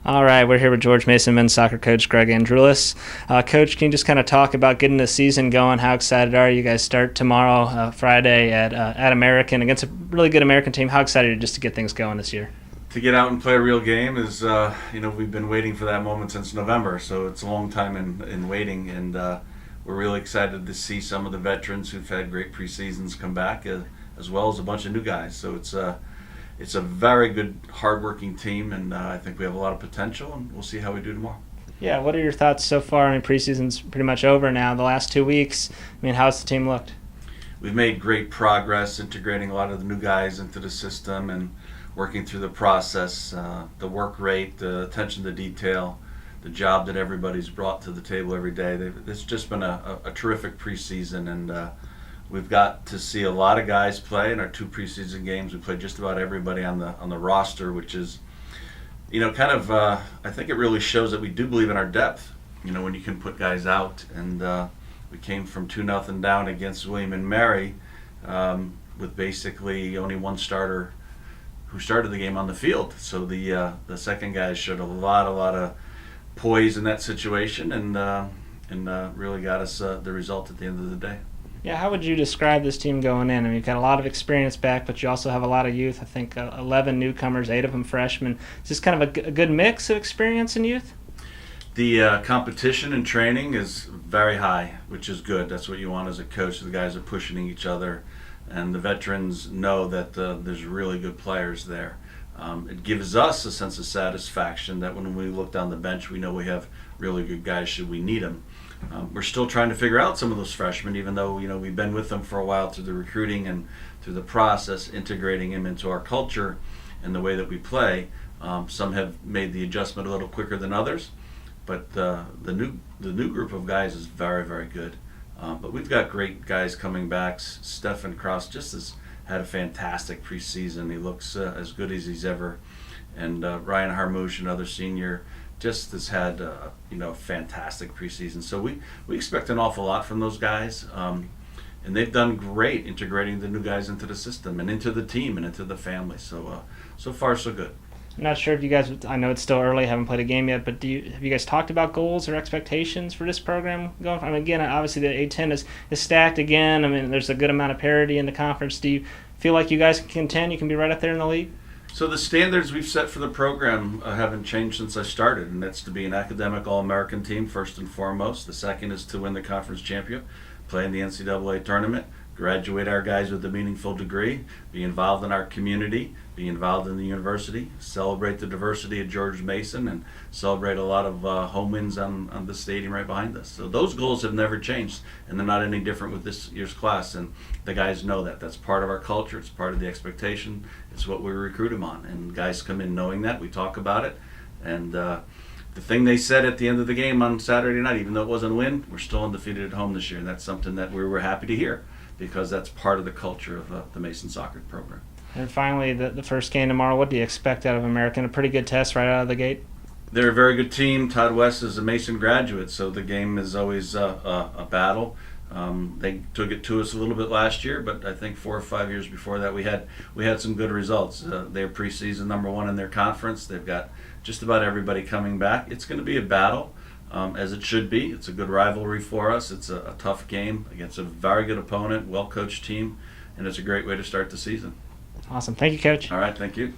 All right, we're here with George Mason men's soccer coach Greg Andrulis. Coach, can you just kind of talk about getting the season going? How excited are you guys? Start tomorrow, Friday at American against a really good American team. How excited are you just to get things going this year? To get out and play a real game is, we've been waiting for that moment since November, so it's a long time in waiting, and we're really excited to see some of the veterans who've had great preseasons come back, as well as a bunch of new guys. So it's a very good, hardworking team, and I think we have a lot of potential, and we'll see how we do tomorrow. Yeah, what are your thoughts so far? I mean, preseason's pretty much over now. The last 2 weeks, how's the team looked? We've made great progress integrating a lot of the new guys into the system and working through the process, the work rate, the attention to detail, the job that everybody's brought to the table every day. It's just been a terrific preseason, and we've got to see a lot of guys play in our 2 preseason games. We played just about everybody on the roster, which is, I think it really shows that we do believe in our depth. When you can put guys out, and we came from 2-0 down against William and Mary with basically only one starter who started the game on the field. So the second guy showed a lot of poise in that situation, and really got us the result at the end of the day. Yeah, how would you describe this team going in? You've got a lot of experience back, but you also have a lot of youth. I think 11 newcomers, 8 of them freshmen. Is this kind of a good mix of experience and youth? The competition and training is very high, which is good. That's what you want as a coach. The guys are pushing each other, and the veterans know that there's really good players there. It gives us a sense of satisfaction that when we look down the bench, we know we have really good guys should we need them. We're still trying to figure out some of those freshmen, even though we've been with them for a while through the recruiting and through the process, integrating them into our culture and the way that we play. Some have made the adjustment a little quicker than others, but the new group of guys is very, very good. But we've got great guys coming back. Stefan Cross just has had a fantastic preseason. He looks as good as he's ever. And Ryan Harmouche, another senior, just has had a fantastic preseason. So we expect an awful lot from those guys. And they've done great integrating the new guys into the system and into the team and into the family. So so far, so good. I'm not sure if you guys, I know it's still early, haven't played a game yet, but have you guys talked about goals or expectations for this program going forward? Again, obviously the A10 is stacked again. There's a good amount of parity in the conference. Do you feel like you guys can contend? You can be right up there in the league? So the standards we've set for the program haven't changed since I started, and that's to be an academic All-American team first and foremost. The second is to win the conference championship, play in the NCAA tournament, graduate our guys with a meaningful degree, be involved in our community, be involved in the university, celebrate the diversity of George Mason, and celebrate a lot of home wins on the stadium right behind us. So those goals have never changed, and they're not any different with this year's class, and the guys know that. That's part of our culture. It's part of the expectation. It's what we recruit them on, and guys come in knowing that. We talk about it, and the thing they said at the end of the game on Saturday night, even though it wasn't a win, we're still undefeated at home this year, and that's something that we were happy to hear, because that's part of the culture of the Mason soccer program. And finally, the first game tomorrow, what do you expect out of American? A pretty good test right out of the gate? They're a very good team. Todd West is a Mason graduate, so the game is always a battle. They took it to us a little bit last year, but I think 4 or 5 years before that we had some good results. They're preseason #1 in their conference. They've got just about everybody coming back. It's going to be a battle, as it should be. It's a good rivalry for us. It's a tough game against a very good opponent, well-coached team, and it's a great way to start the season. Awesome. Thank you, Coach. All right, thank you.